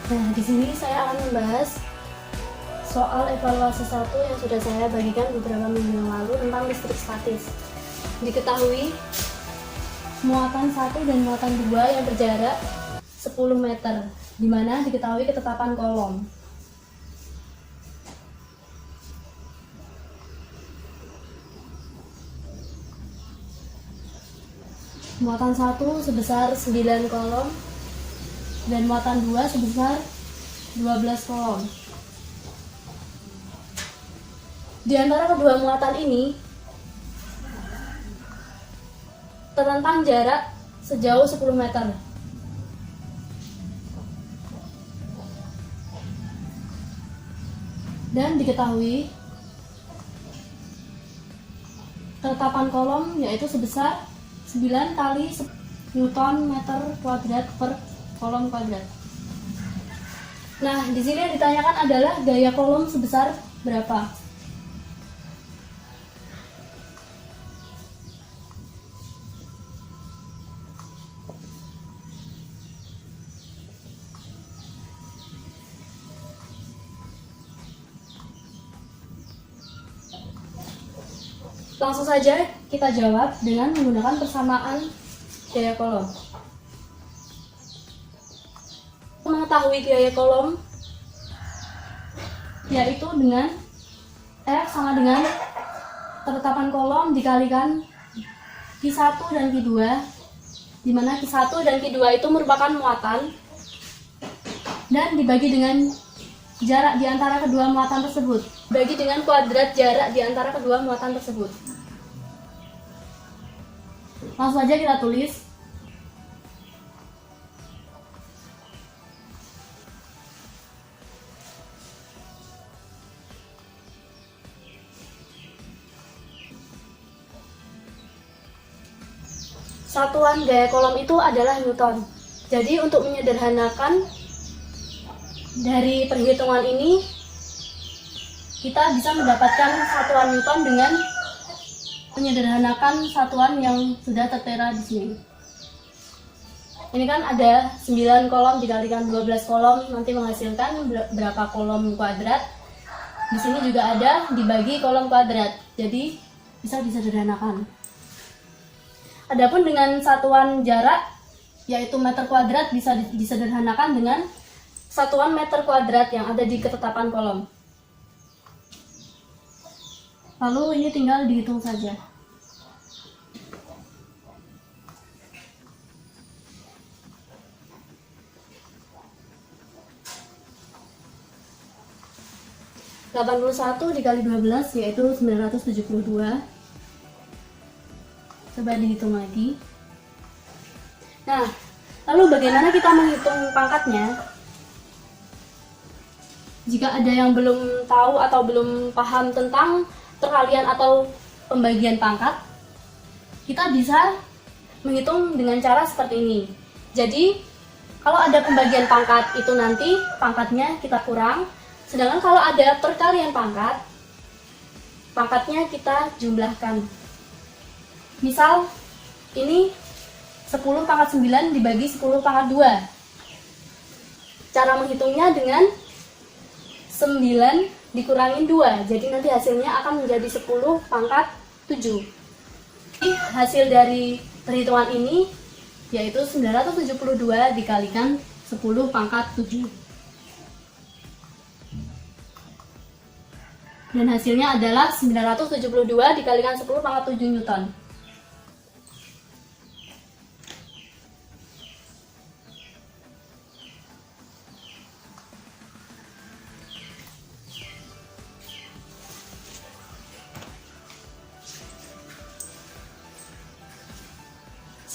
Nah, di sini saya akan membahas soal evaluasi 1 yang sudah saya bagikan beberapa minggu yang lalu tentang listrik statis. Diketahui muatan 1 dan muatan 2 yang berjarak 10 meter, di mana diketahui ketetapan kolom. Muatan 1 sebesar 9 kolom dan muatan 2 sebesar 12 kolom. Di antara kedua muatan ini terentang jarak sejauh 10 meter. Dan diketahui ketetapan kolom yaitu sebesar 9 kali Newton meter kuadrat per kolom kuadrat. Nah, di sini yang ditanyakan adalah gaya kolom sebesar berapa? Langsung saja kita jawab dengan menggunakan persamaan gaya kolom. Mengetahui gaya kolom yaitu dengan F sama dengan ketetapan kolom dikalikan Q1 dan Q2, di mana Q1 dan Q2 itu merupakan muatan dan dibagi dengan jarak di antara kedua muatan tersebut, bagi dengan kuadrat jarak di antara kedua muatan tersebut. Langsung saja kita tulis. Satuan gaya kolom itu adalah Newton. Jadi untuk menyederhanakan dari perhitungan ini, kita bisa mendapatkan satuan Newton dengan menyederhanakan satuan yang sudah tertera di sini. Ini kan ada 9 kolom dikalikan 12 kolom, nanti menghasilkan berapa kolom kuadrat. Di sini juga ada dibagi kolom kuadrat, jadi bisa disederhanakan. Adapun dengan satuan jarak, yaitu meter kuadrat, bisa disederhanakan dengan satuan meter kuadrat yang ada di ketetapan kolom. Lalu ini tinggal dihitung saja. (81 dikali 12) yaitu 972. Coba dihitung lagi. Nah, lalu bagaimana kita menghitung pangkatnya? Jika ada yang belum tahu atau belum paham tentang perkalian atau pembagian pangkat, kita bisa menghitung dengan cara seperti ini. Jadi, kalau ada pembagian pangkat itu nanti pangkatnya kita kurang, sedangkan kalau ada perkalian pangkat, pangkatnya kita jumlahkan. Misal, ini 10 pangkat 9 dibagi 10 pangkat 2. Cara menghitungnya dengan 9 dikurangin 2, jadi nanti hasilnya akan menjadi 10 pangkat 7. Jadi, hasil dari perhitungan ini yaitu 972 dikalikan 10 pangkat 7. Dan hasilnya adalah 972 dikalikan 10 pangkat 7 Newton.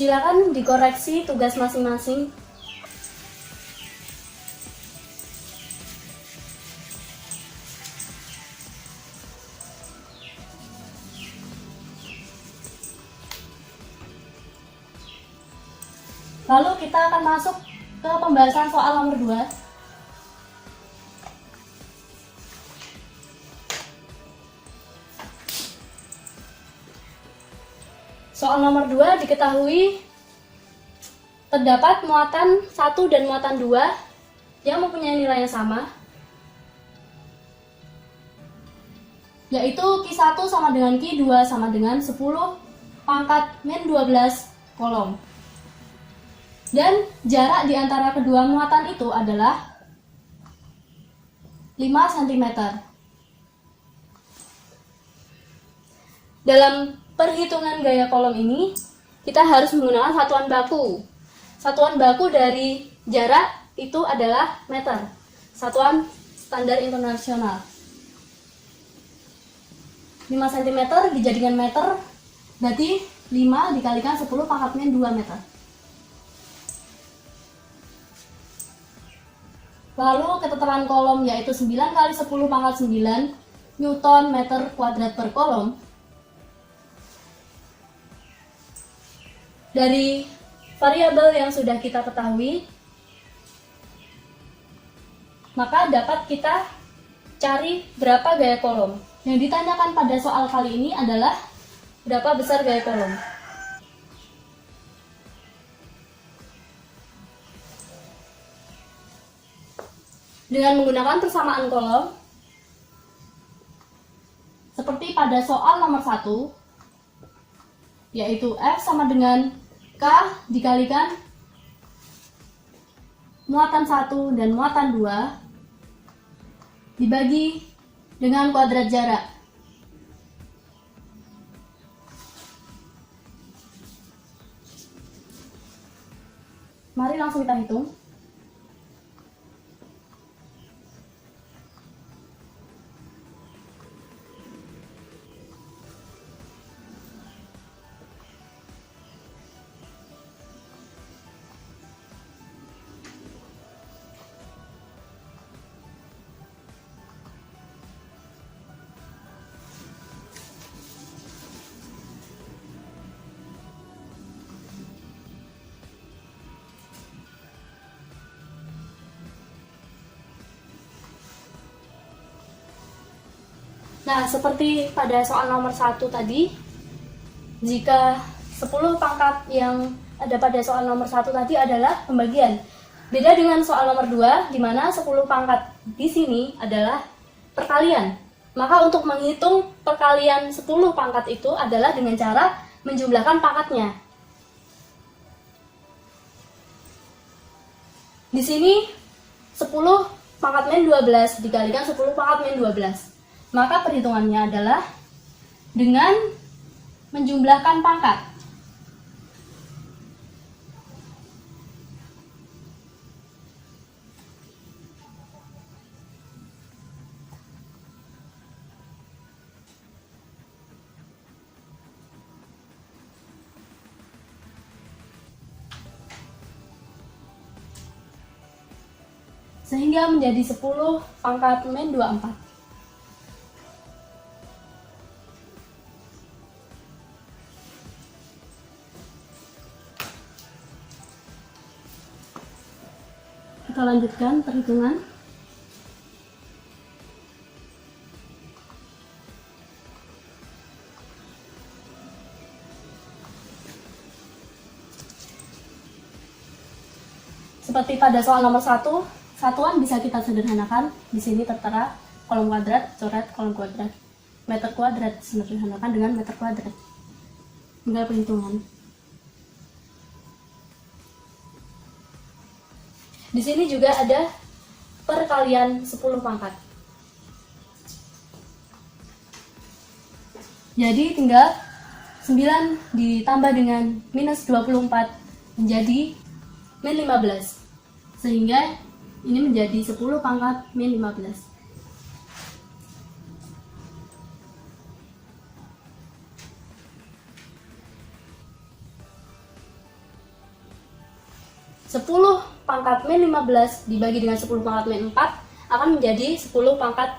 Silakan dikoreksi tugas masing-masing. Lalu kita akan masuk ke pembahasan soal nomor 2. Soal nomor 2 diketahui terdapat muatan 1 dan muatan 2 yang mempunyai nilai yang sama, yaitu Q1 sama dengan Q2 sama dengan 10 pangkat min 12 kolom. Dan jarak di antara kedua muatan itu adalah 5 cm. Dalam perhitungan gaya kolom ini, kita harus menggunakan satuan baku. Satuan baku dari jarak itu adalah meter, satuan standar internasional. 5 cm dijadikan meter, berarti 5 dikalikan 10 pangkat min 2 meter. Lalu keteteran kolom yaitu 9 kali 10 pangkat 9 Newton meter kuadrat per kolom. Dari variabel yang sudah kita ketahui, maka dapat kita cari berapa gaya kolom. Yang ditanyakan pada soal kali ini adalah berapa besar gaya kolom. Dengan menggunakan persamaan kolom, seperti pada soal nomor 1, yaitu F sama dengan K dikalikan muatan 1 dan muatan 2 dibagi dengan kuadrat jarak. Mari langsung kita hitung. Nah, seperti pada soal nomor 1 tadi, jika 10 pangkat yang ada pada soal nomor 1 tadi adalah pembagian. Beda dengan soal nomor 2, di mana 10 pangkat di sini adalah perkalian. Maka untuk menghitung perkalian 10 pangkat itu adalah dengan cara menjumlahkan pangkatnya. Di sini 10 pangkat min 12 dikalikan 10 pangkat min 12. Maka perhitungannya adalah dengan menjumlahkan pangkat. Sehingga menjadi 10 pangkat min 24. Kita lanjutkan perhitungan. Seperti pada soal nomor 1, satuan bisa kita sederhanakan. Di sini tertera kolom kuadrat, coret kolom kuadrat. Meter kuadrat sederhanakan dengan meter kuadrat. Tinggal perhitungan. Di sini juga ada perkalian 10 pangkat. Jadi tinggal 9 ditambah dengan minus 24 menjadi min 15. Sehingga ini menjadi 10 pangkat min 15. Pangkat min 15 dibagi dengan 10 pangkat min 4 akan menjadi 10 pangkat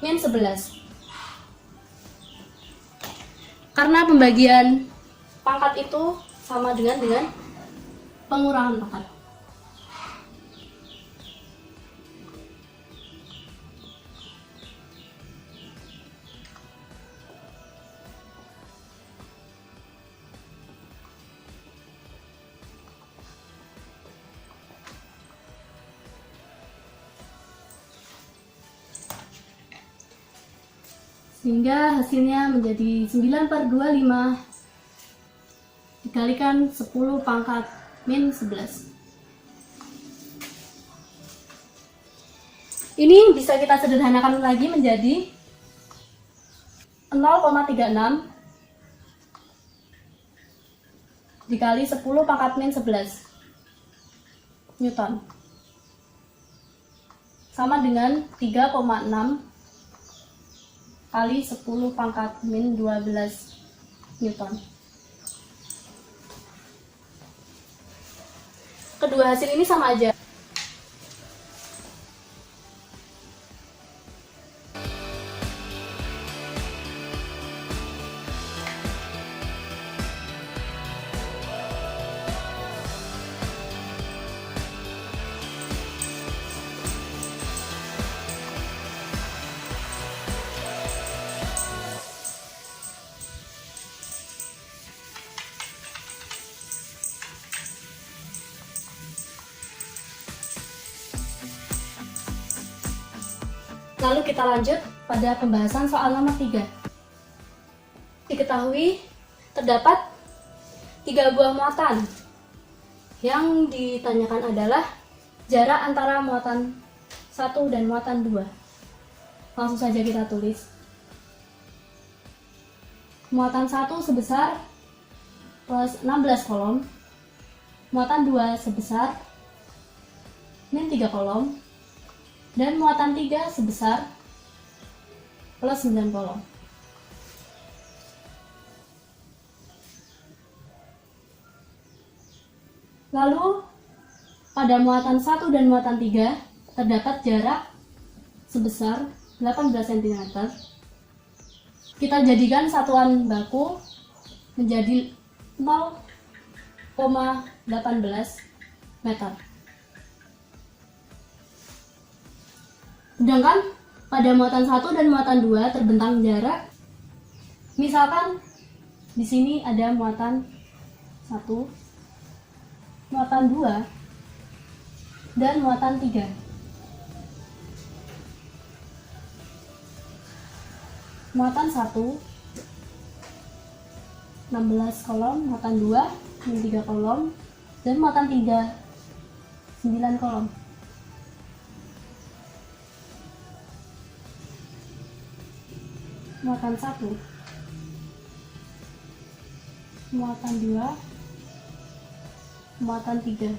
min 11. Karena pembagian pangkat itu sama dengan pengurangan pangkat. Sehingga hasilnya menjadi 9/25 dikalikan 10 pangkat min 11. Ini bisa kita sederhanakan lagi menjadi 0,36 dikali 10 pangkat min 11 Newton. Sama dengan 3,6 kali 10 pangkat min 12 Newton. Kedua hasil ini sama aja. Lalu kita lanjut pada pembahasan soal nomor 3. Diketahui terdapat 3 buah muatan. Yang ditanyakan adalah jarak antara muatan 1 dan muatan 2. Langsung saja kita tulis. Muatan 1 sebesar plus 16 kolom. Muatan 2 sebesar min 3 kolom. Dan muatan 3 sebesar plus 9 kolom. Lalu pada muatan 1 dan muatan 3 terdapat jarak sebesar 18 cm. Kita jadikan satuan baku menjadi 0,18 meter. Sedangkan pada muatan 1 dan muatan 2 terbentang jarak. Misalkan di sini ada muatan 1, muatan 2, dan muatan 3. Muatan 1 16 kolom, muatan 2 3 kolom, dan muatan 3 9 kolom. Muatan 1, muatan 2, muatan 3.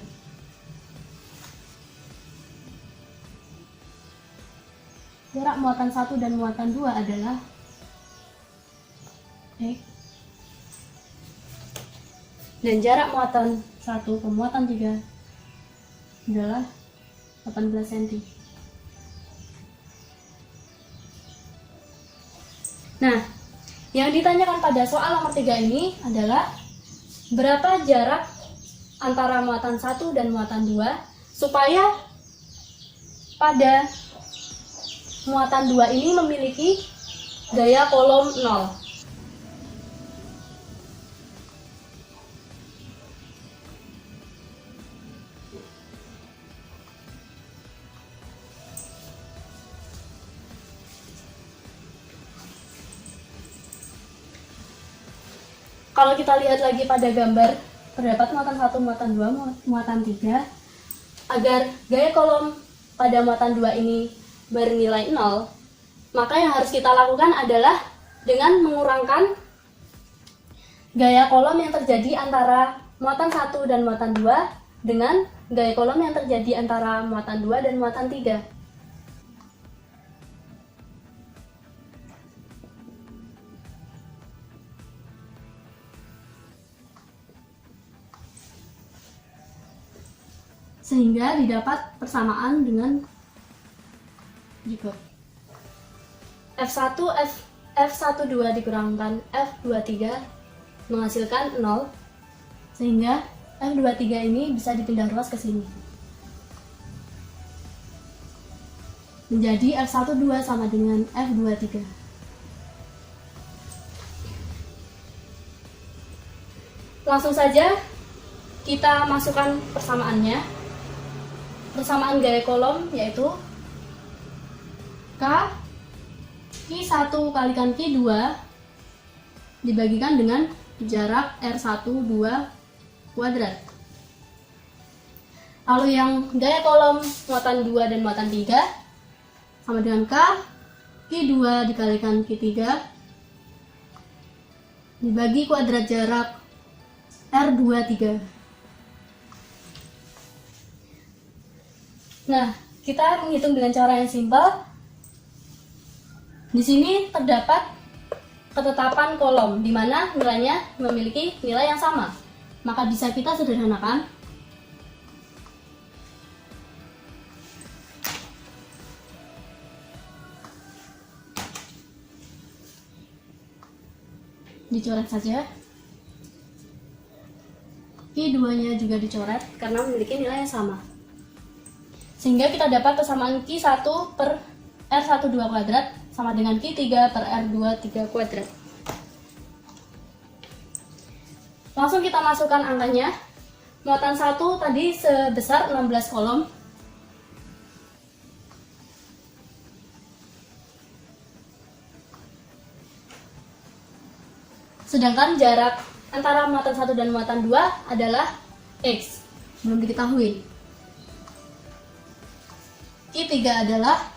Jarak muatan 1 dan muatan 2 adalah X. Dan jarak muatan 1 ke muatan 3 adalah 18 cm. Nah, yang ditanyakan pada soal nomor 3 ini adalah berapa jarak antara muatan 1 dan muatan 2 supaya pada muatan 2 ini memiliki gaya kolom 0. Kalau kita lihat lagi pada gambar, terdapat muatan 1, muatan 2, muatan 3. Agar gaya kolom pada muatan 2 ini bernilai 0, maka yang harus kita lakukan adalah dengan mengurangkan gaya kolom yang terjadi antara muatan 1 dan muatan 2 dengan gaya kolom yang terjadi antara muatan 2 dan muatan 3. Sehingga didapat persamaan dengan jika F12 dikurangkan F23 menghasilkan 0, sehingga F23 ini bisa dipindah ruas ke sini. Menjadi F12 sama dengan F23. Langsung saja kita masukkan persamaannya. Persamaan gaya kolom yaitu K Q1 kalikan Q2 dibagikan dengan jarak R1 2 kuadrat. Lalu yang gaya kolom muatan 2 dan muatan 3 sama dengan K, Q2 dikalikan Q3 dibagi kuadrat jarak R23. Nah, kita menghitung dengan cara yang simpel. Di sini terdapat ketetapan kolom di mana nilainya memiliki nilai yang sama. Maka bisa kita sederhanakan. Dicoret saja. Q2-nya juga dicoret karena memiliki nilai yang sama. Sehingga kita dapat persamaan Q1 per R12 kuadrat sama dengan Q3 per R23 kuadrat. Langsung kita masukkan angkanya. Muatan 1 tadi sebesar 16 kolom. Sedangkan jarak antara muatan 1 dan muatan 2 adalah X. Belum diketahui. Q3 adalah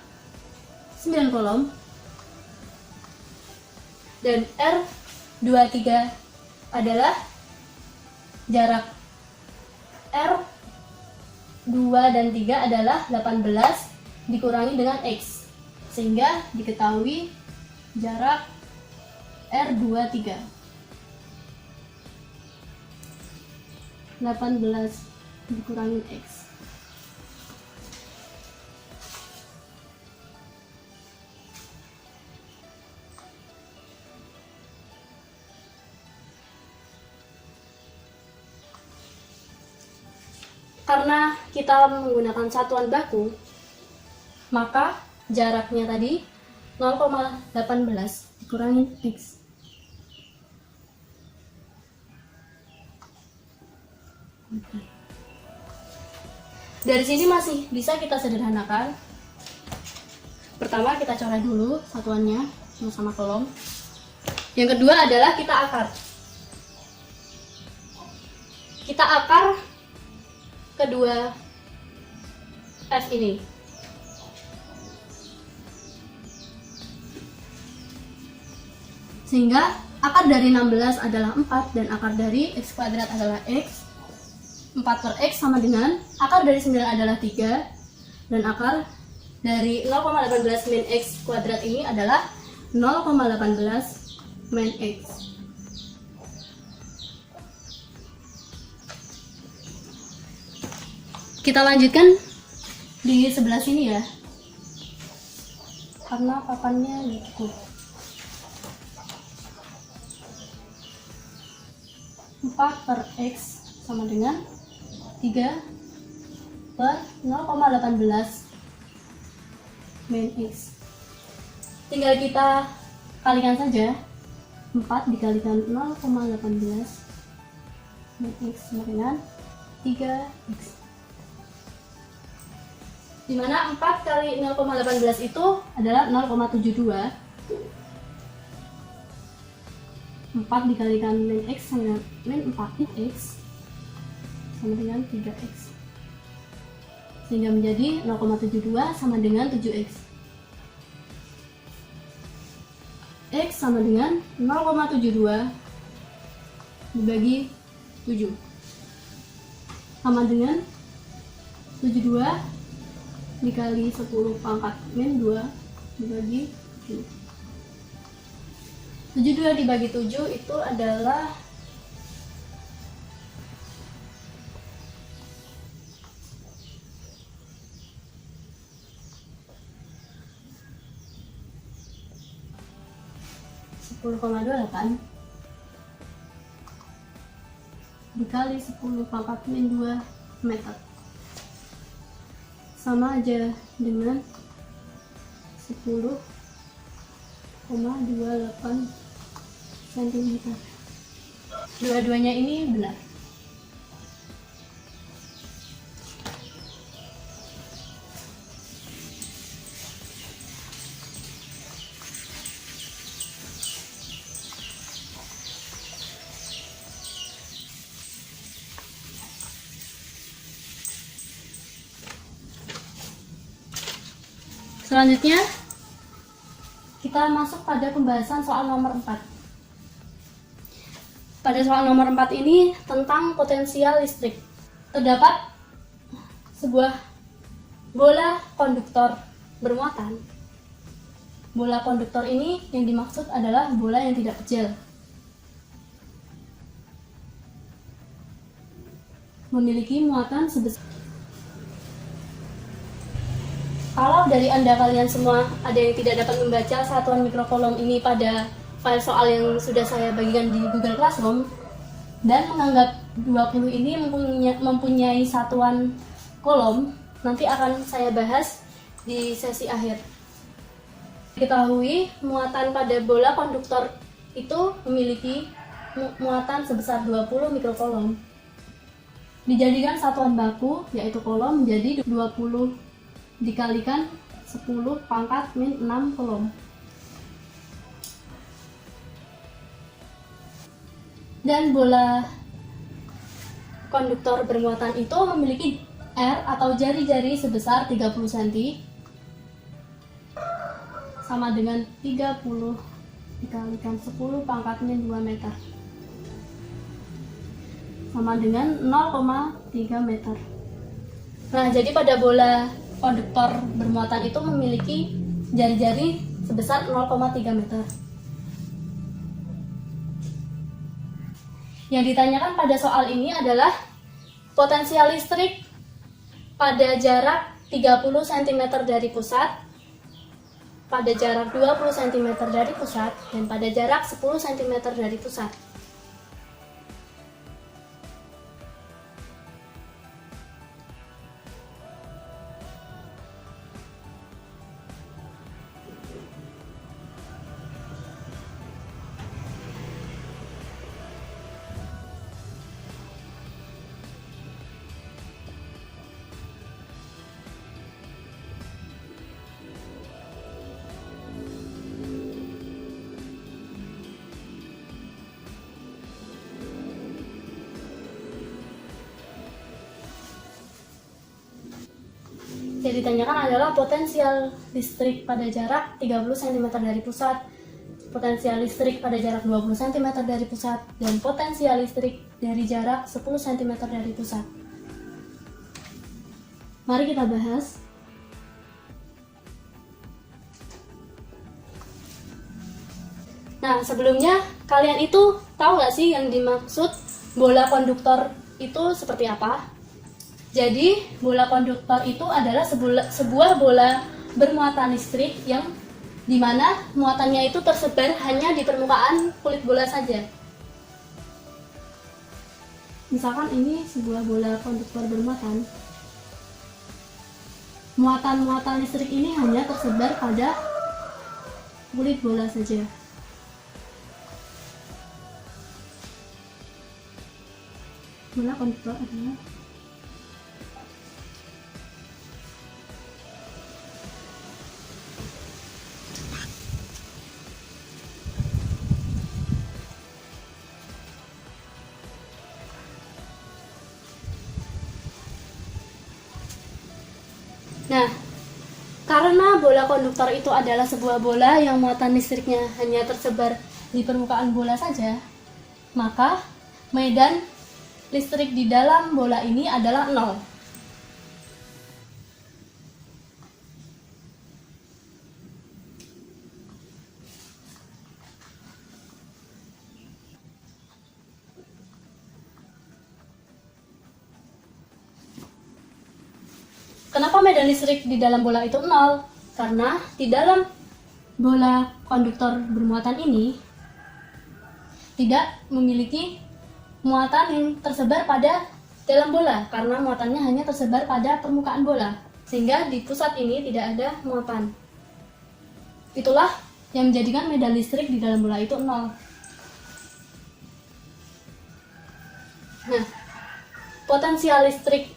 9 kolom. Dan R23 adalah jarak R2 dan 3 adalah 18 dikurangi dengan X. Sehingga diketahui jarak R23. 18 dikurangi X. Karena kita menggunakan satuan baku, maka jaraknya tadi 0,18 dikurangi X. Dari sini masih bisa kita sederhanakan. Pertama kita coret dulu satuannya sama kolom. Yang kedua adalah kita akar. Kita akar kedua F ini. Sehingga akar dari 16 adalah 4 dan akar dari X kuadrat adalah X. 4 per X sama dengan akar dari 9 adalah 3 dan akar dari 0,18 min X kuadrat ini adalah 0,18 min X. Kita lanjutkan di sebelah sini ya, karena papannya cukup. 4 per X sama dengan 3 per 0,18 min X. Tinggal kita kalikan saja. 4 dikalikan 0,18 min X sama dengan 3X. Dimana 4 kali 0,18 itu adalah 0,72. 4 dikalikan min X sama dengan min 4X sama dengan 3X. Sehingga menjadi 0,72 sama dengan 7X. X sama dengan 0,72 dibagi 7 sama dengan 72 dikali 10 pangkat min 2 dibagi 7. 72 dibagi 7 itu adalah 10,28 dikali 10 pangkat min 2 meter sama aja dengan 10,28 cm. Dua-duanya ini benar. Selanjutnya kita masuk pada pembahasan soal nomor 4. Pada soal nomor 4 ini tentang potensial listrik. Terdapat sebuah bola konduktor bermuatan. Bola konduktor ini yang dimaksud adalah bola yang tidak kecil. Memiliki muatan sebesar. Kalau dari Anda kalian semua ada yang tidak dapat membaca satuan mikrokolom ini pada file soal yang sudah saya bagikan di Google Classroom dan menganggap 20 ini mempunyai satuan kolom, nanti akan saya bahas di sesi akhir. Diketahui muatan pada bola konduktor itu memiliki muatan sebesar 20 mikrokolom. Dijadikan satuan baku yaitu kolom menjadi 20 dikalikan 10 pangkat min 6 kolom. Dan bola konduktor bermuatan itu memiliki R atau jari-jari sebesar 30 cm sama dengan 30 dikalikan 10 pangkat min 2 meter sama dengan 0,3 meter. Nah, jadi pada bola konduktor bermuatan itu memiliki jari-jari sebesar 0,3 meter. Yang ditanyakan pada soal ini adalah potensial listrik pada jarak 30 cm dari pusat, pada jarak 20 cm dari pusat, dan pada jarak 10 cm dari pusat. Yang ditanyakan adalah potensial listrik pada jarak 30 cm dari pusat, potensial listrik pada jarak 20 cm dari pusat, dan potensial listrik dari jarak 10 cm dari pusat. Mari kita bahas. Nah, sebelumnya kalian itu tahu nggak sih yang dimaksud bola konduktor itu seperti apa? Jadi, bola konduktor itu adalah sebuah bola bermuatan listrik yang dimana muatannya itu tersebar hanya di permukaan kulit bola saja. Misalkan ini sebuah bola konduktor bermuatan. Muatan-muatan listrik ini hanya tersebar pada kulit bola saja. Bola konduktor adalah Nah, karena bola konduktor itu adalah sebuah bola yang muatan listriknya hanya tersebar di permukaan bola saja, maka medan listrik di dalam bola ini adalah 0. Kenapa medan listrik di dalam bola itu 0? Karena di dalam bola konduktor bermuatan ini tidak memiliki muatan yang tersebar pada dalam bola, karena muatannya hanya tersebar pada permukaan bola, sehingga di pusat ini tidak ada muatan. Itulah yang menjadikan medan listrik di dalam bola itu 0. Nah, potensial listrik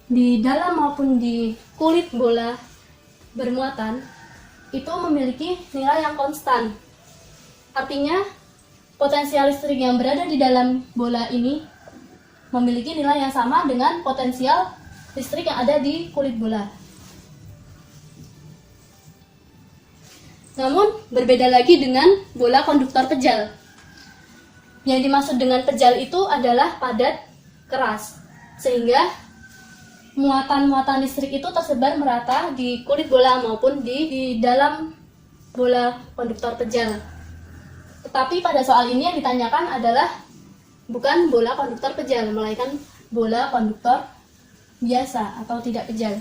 di dalam maupun di kulit bola bermuatan itu memiliki nilai yang konstan. Artinya, potensial listrik yang berada di dalam bola ini memiliki nilai yang sama dengan potensial listrik yang ada di kulit bola. Namun berbeda lagi dengan bola konduktor pejal. Yang dimaksud dengan pejal itu adalah padat, keras, sehingga muatan-muatan listrik itu tersebar merata di kulit bola maupun di dalam bola konduktor pejal. Tetapi pada soal ini yang ditanyakan adalah bukan bola konduktor pejal, melainkan bola konduktor biasa atau tidak pejal.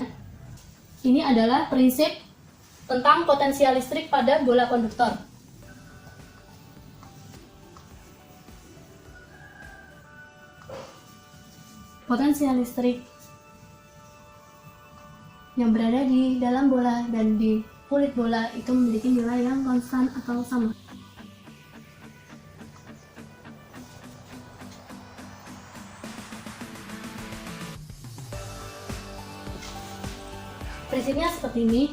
Ini adalah prinsip tentang potensial listrik pada bola konduktor. Potensial listrik yang berada di dalam bola dan di kulit bola itu memiliki nilai yang konstan atau sama. Prinsipnya seperti ini.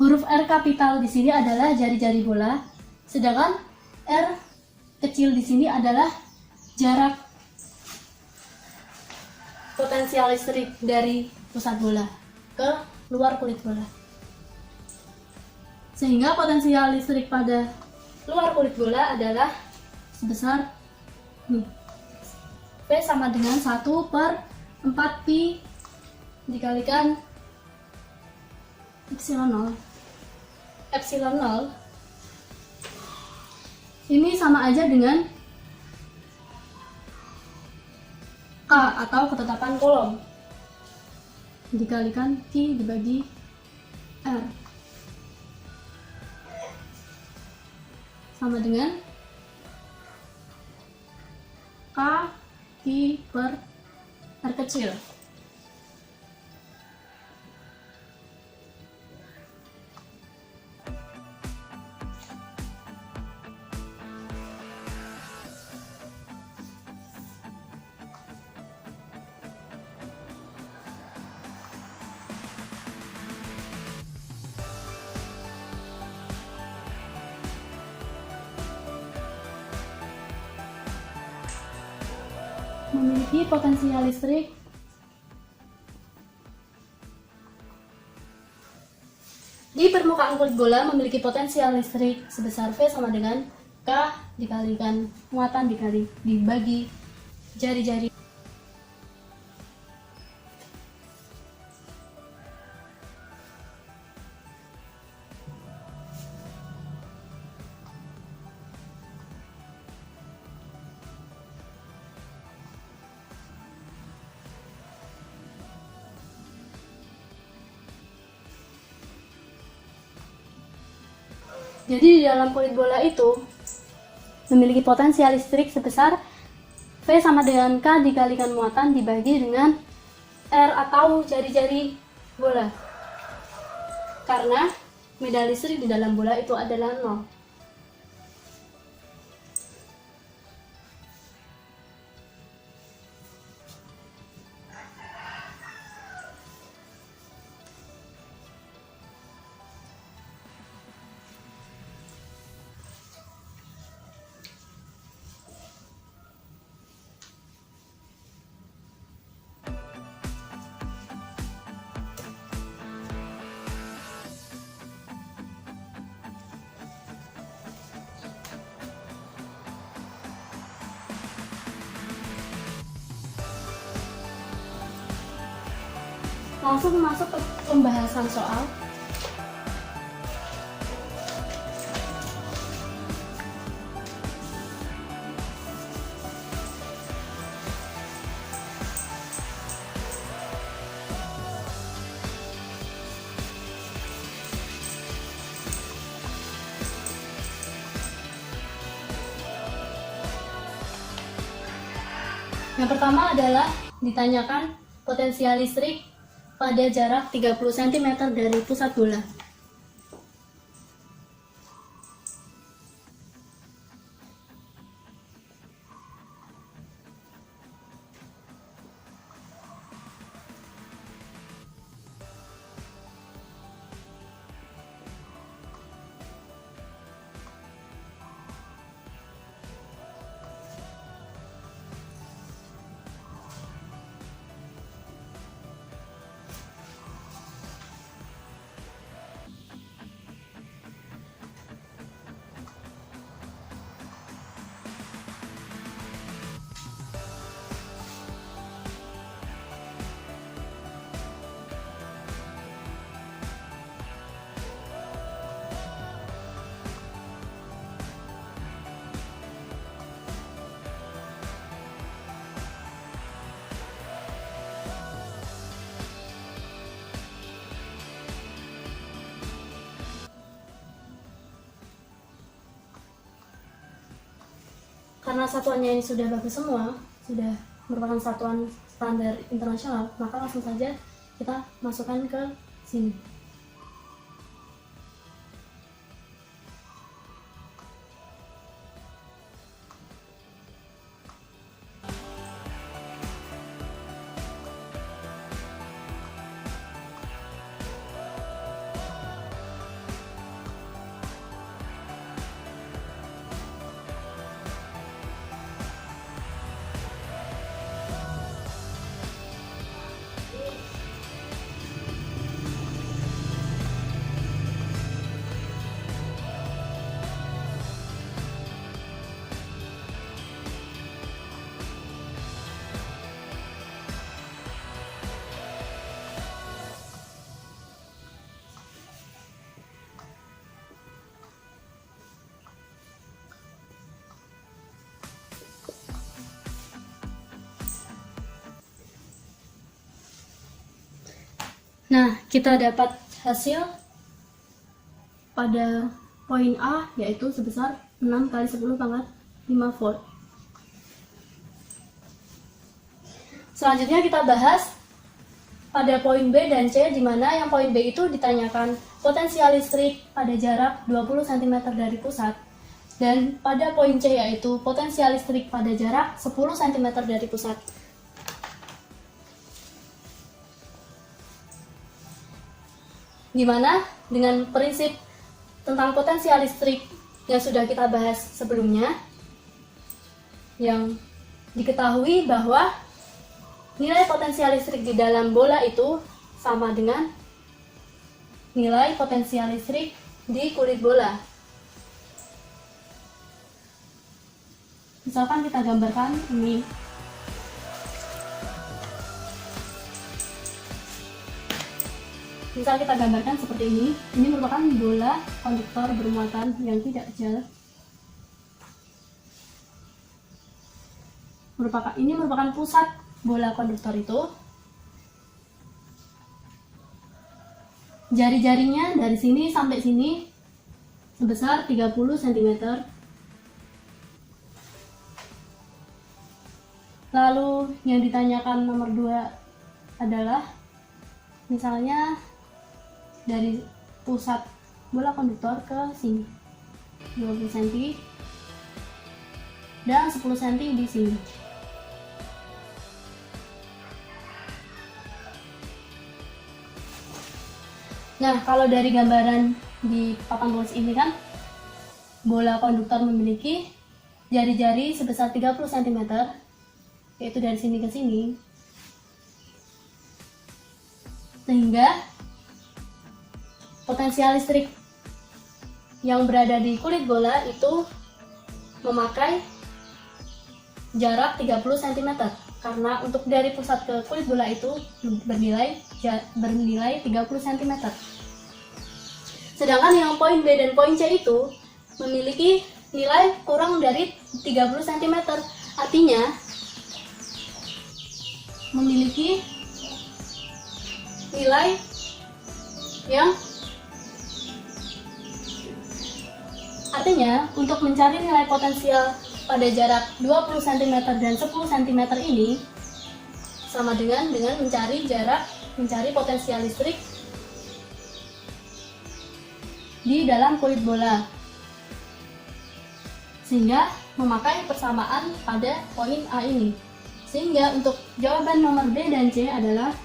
Huruf R kapital di sini adalah jari-jari bola, sedangkan R kecil di sini adalah jarak potensial listrik dari pusat bola ke luar kulit bola. Sehingga potensial listrik pada luar kulit bola adalah sebesar nih, V sama dengan 1/4pi dikalikan epsilon 0 ini sama aja dengan K atau ketetapan Coulomb dikalikan Q dibagi R sama dengan K Q per R kecil. Memiliki potensial listrik di permukaan kulit bola memiliki potensial listrik sebesar V sama dengan K dikalikan muatan dibagi jari-jari. Jadi di dalam kulit bola itu memiliki potensial listrik sebesar V sama dengan K dikalikan muatan dibagi dengan R atau jari-jari bola. Karena medan listrik di dalam bola itu adalah 0. Langsung masuk ke pembahasan soal. Yang pertama adalah ditanyakan potensial listrik pada jarak 30 cm dari pusat bola. karena satuannya ini sudah bagus semua, sudah merupakan satuan standar internasional, maka langsung saja kita masukkan ke sini. Nah, kita dapat hasil pada poin A, yaitu sebesar 6 kali 10 pangkat 5 volt. Selanjutnya kita bahas pada poin B dan C, di mana yang poin B itu ditanyakan potensial listrik pada jarak 20 cm dari pusat, dan pada poin C yaitu potensial listrik pada jarak 10 cm dari pusat. Di mana dengan prinsip tentang potensial listrik yang sudah kita bahas sebelumnya, yang diketahui bahwa nilai potensial listrik di dalam bola itu sama dengan nilai potensial listrik di kulit bola. Misalkan kita gambarkan ini. Misal kita gambarkan seperti ini merupakan bola konduktor bermuatan yang tidak kecil. Ini merupakan pusat bola konduktor itu. Jari-jarinya dari sini sampai sini sebesar 30 cm. Lalu yang ditanyakan nomor 2 adalah misalnya dari pusat bola konduktor ke sini 20 cm dan 10 cm di sini. Nah, kalau dari gambaran di papan tulis ini kan bola konduktor memiliki jari-jari sebesar 30 cm, yaitu dari sini ke sini, sehingga potensial listrik yang berada di kulit bola itu memakai jarak 30 cm, karena untuk dari pusat ke kulit bola itu bernilai 30 cm. Sedangkan yang poin B dan poin C itu memiliki nilai kurang dari 30 cm, artinya memiliki nilai yang artinya untuk mencari nilai potensial pada jarak 20 cm dan 10 cm ini sama dengan mencari potensial listrik di dalam kulit bola, sehingga memakai persamaan pada poin A ini. Sehingga untuk jawaban nomor B dan C adalah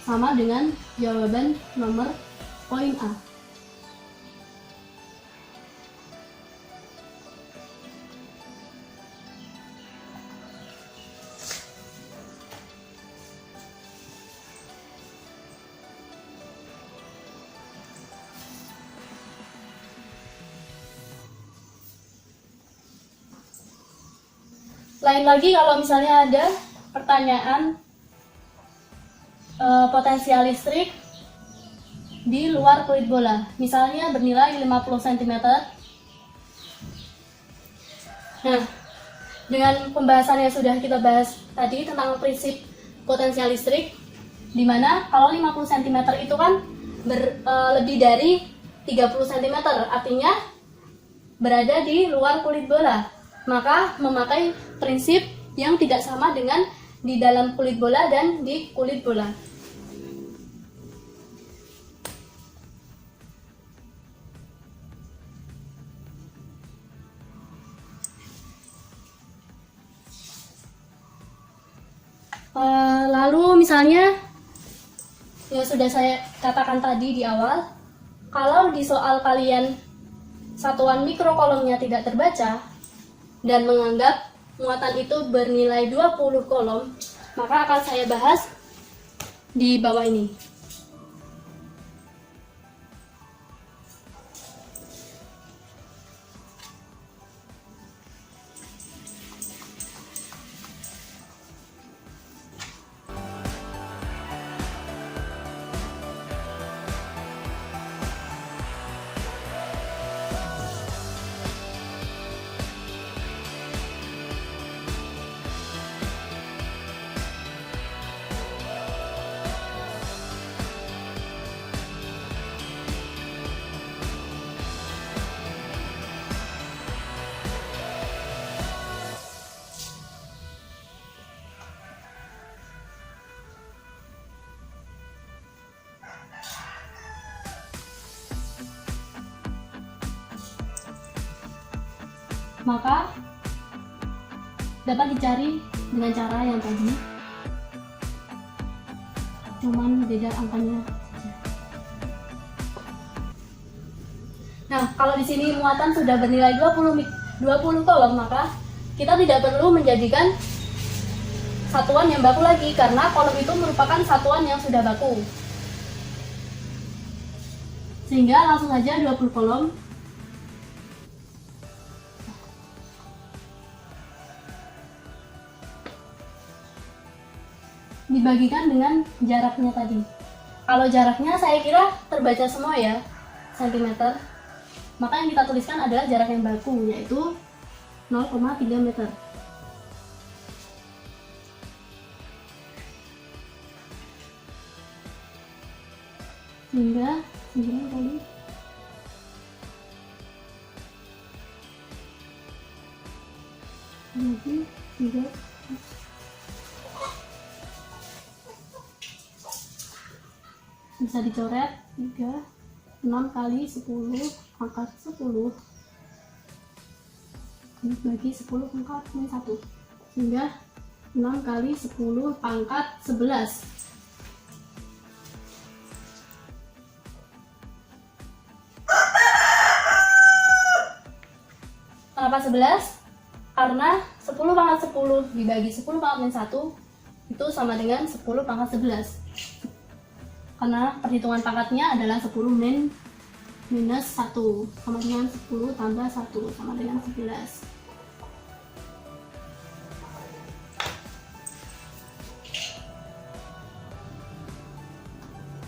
sama dengan jawaban nomor poin A. Lain lagi kalau misalnya ada pertanyaan potensial listrik di luar kulit bola, misalnya bernilai 50 cm. Nah, dengan pembahasan yang sudah kita bahas tadi tentang prinsip potensial listrik, di mana kalau 50 cm itu kan lebih dari 30 cm, artinya berada di luar kulit bola. Maka memakai prinsip yang tidak sama dengan di dalam kulit bola dan di kulit bola. Lalu misalnya yang sudah saya katakan tadi di awal, kalau di soal kalian satuan mikrokolomnya tidak terbaca dan menganggap muatan itu bernilai 20 kolom, maka akan saya bahas di bawah ini. Maka dapat dicari dengan cara yang tadi, cuman beda angkanya saja. Nah, kalau di sini muatan sudah bernilai 20 kolom, maka kita tidak perlu menjadikan satuan yang baku lagi, karena kolom itu merupakan satuan yang sudah baku. Sehingga langsung saja 20 kolom dibagikan dengan jaraknya tadi. Kalau jaraknya saya kira terbaca semua ya, cm. Maka yang kita tuliskan adalah jarak yang baku, yaitu 0,3 meter. Sehingga 9 kali jadi 3 bisa dicoret 3, 6 kali 10 pangkat 10 bagi 10 pangkat min 1, sehingga 6 kali 10 pangkat 11. Kenapa 11? Karena 10 pangkat 10 dibagi 10 pangkat min 1 itu sama dengan 10 pangkat 11. Karena perhitungan pangkatnya adalah 10 minus 1 sama dengan 10 tambah 1 sama dengan 11.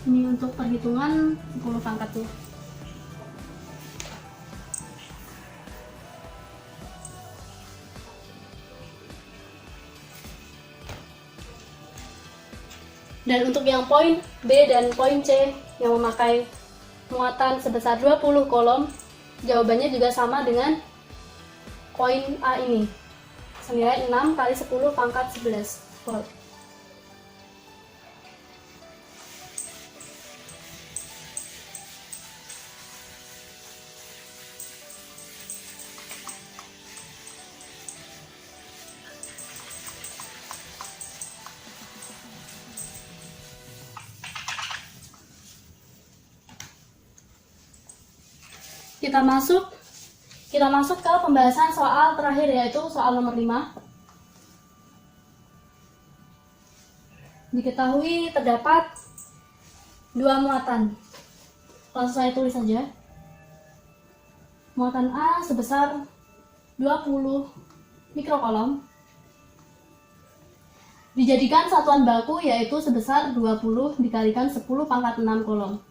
Ini untuk perhitungan 10 pangkatnya. Dan untuk yang poin B dan poin C yang memakai muatan sebesar 20 kolom, jawabannya juga sama dengan poin A ini, senilai 6 kali 10 pangkat 11 volt. Kita masuk ke pembahasan soal terakhir, yaitu soal nomor 5. Diketahui terdapat dua muatan. Langsung saya tulis saja. Muatan A sebesar 20 mikrokolom dijadikan satuan baku, yaitu sebesar 20 dikalikan 10 pangkat 6 kolom.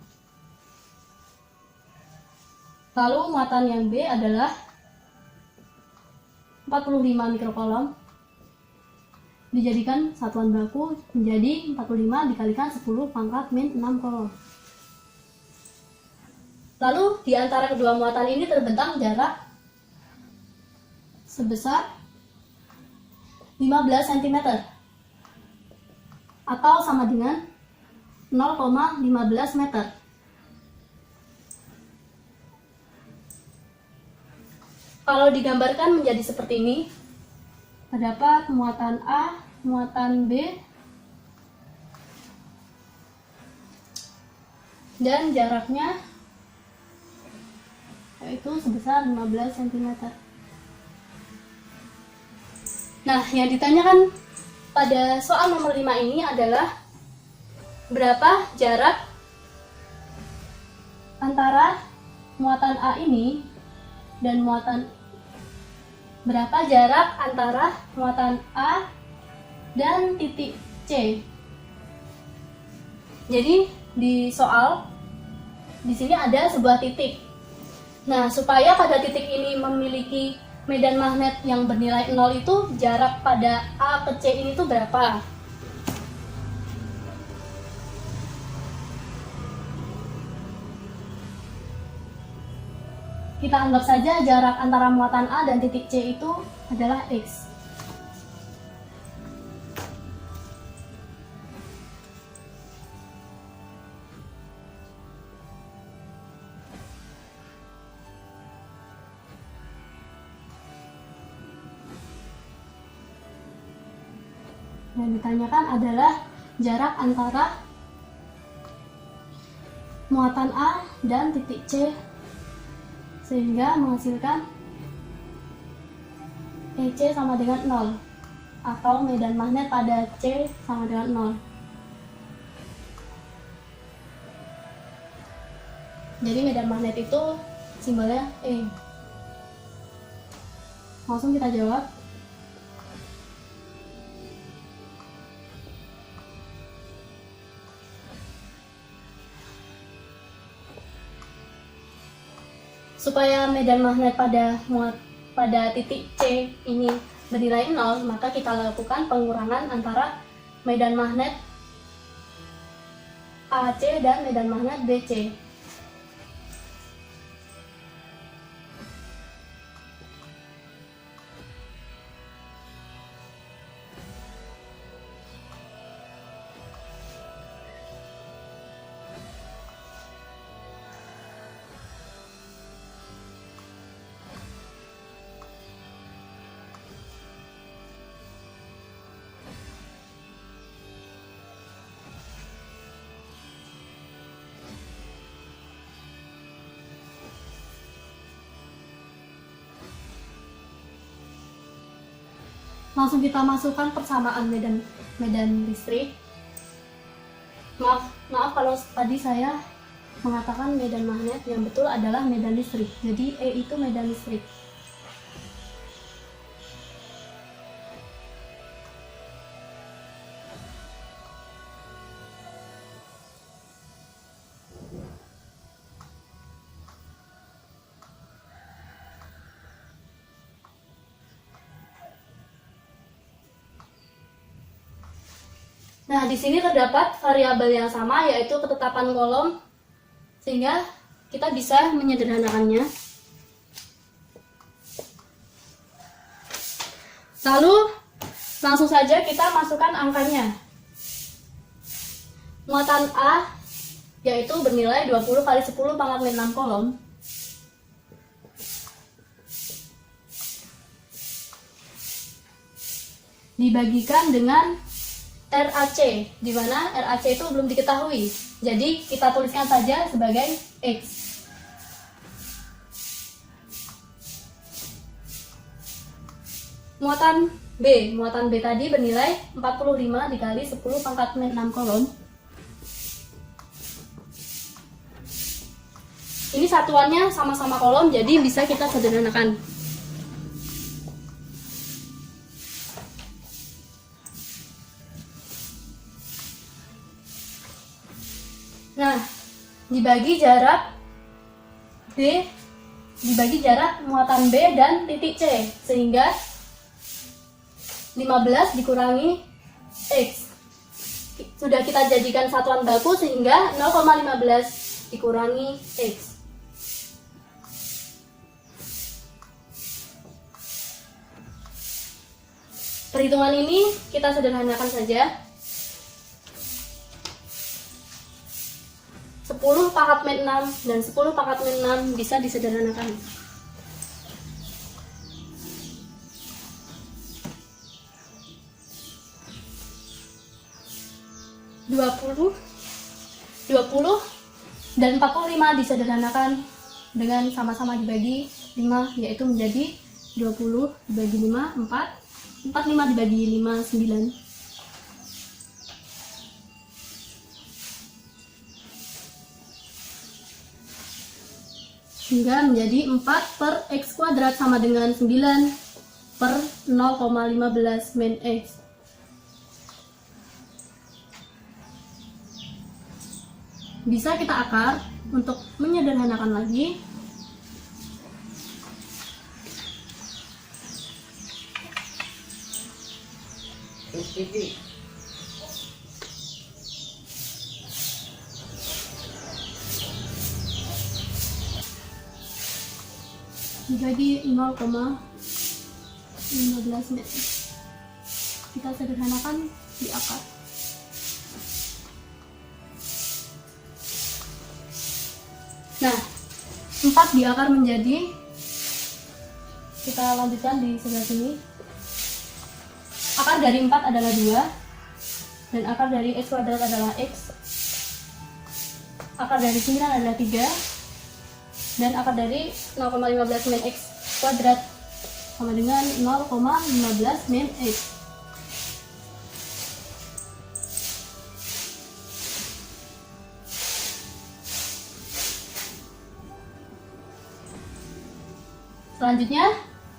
Lalu muatan yang B adalah 45 mikrokolom dijadikan satuan baku menjadi 45 dikalikan 10 pangkat min 6 kolom. Lalu di antara kedua muatan ini terbentang jarak sebesar 15 cm atau sama dengan 0,15 meter. Kalau digambarkan menjadi seperti ini, terdapat muatan A, muatan B, dan jaraknya yaitu sebesar 15 cm. Nah, yang ditanyakan pada soal nomor 5 ini adalah berapa jarak antara muatan A ini dan berapa jarak antara muatan A dan titik C. Jadi di soal di sini ada sebuah titik. Nah, supaya pada titik ini memiliki medan magnet yang bernilai 0 itu jarak pada A ke C ini tuh berapa? Kita anggap saja jarak antara muatan A dan titik C itu adalah X. Yang ditanyakan adalah jarak antara muatan A dan titik C sehingga menghasilkan EC sama dengan 0 atau medan magnet pada C sama dengan 0. Jadi medan magnet itu simbolnya E. Langsung kita jawab. Supaya medan magnet pada titik C ini bernilai 0, maka kita lakukan pengurangan antara medan magnet AC dan medan magnet BC. Langsung kita masukkan persamaan medan listrik. Maaf kalau tadi saya mengatakan medan magnet, yang betul adalah medan listrik. Jadi E itu medan listrik. Nah, di sini terdapat variabel yang sama, yaitu ketetapan kolom, sehingga kita bisa menyederhanakannya. Lalu, langsung saja kita masukkan angkanya. Muatan A, yaitu bernilai 20 kali 10 pangkat 6 kolom. Dibagikan dengan RAC, di mana RAC itu belum diketahui. Jadi kita tuliskan saja sebagai X. Muatan B tadi bernilai 45 dikali 10 pangkat 6 kolom. Ini satuannya sama-sama kolom, jadi bisa kita sederhanakan. Nah, dibagi jarak muatan B dan titik C, sehingga 15 dikurangi X. Sudah kita jadikan satuan baku, sehingga 0,15 dikurangi X. Perhitungan ini kita sederhanakan saja. 10 pangkat min 6 dan 10 pangkat min 6 bisa disederhanakan. 20 dan 45 disederhanakan dengan sama-sama dibagi 5, yaitu menjadi 20 dibagi 5, 4, 45 dibagi 5, 9. Sehingga menjadi 4 per X kuadrat sama dengan 9 per 0,15 min X. Bisa kita akar untuk menyederhanakan lagi. Dibagi 0,15 min. Kita sederhanakan di akar. Nah, 4 diakar menjadi, kita lanjutkan di sebelah sini. Akar dari 4 adalah 2, dan akar dari X kuadrat adalah X. Akar dari 9 adalah 3, dan akar dari 0,15 min X kuadrat sama dengan 0,15 min X. Selanjutnya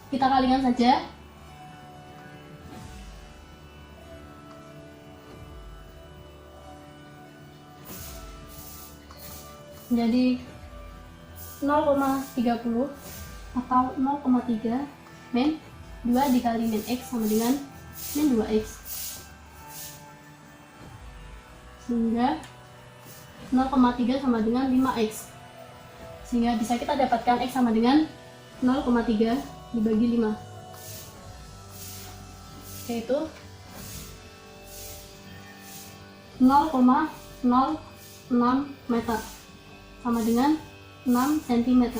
kita kalikan saja. Menjadi 0,30 atau 0,3 min 2 dikali min X sama dengan min 2X. Sehingga 0,3 sama dengan 5X. Sehingga bisa kita dapatkan X sama dengan 0,3 dibagi 5, yaitu 0,06 meter sama dengan 6 cm.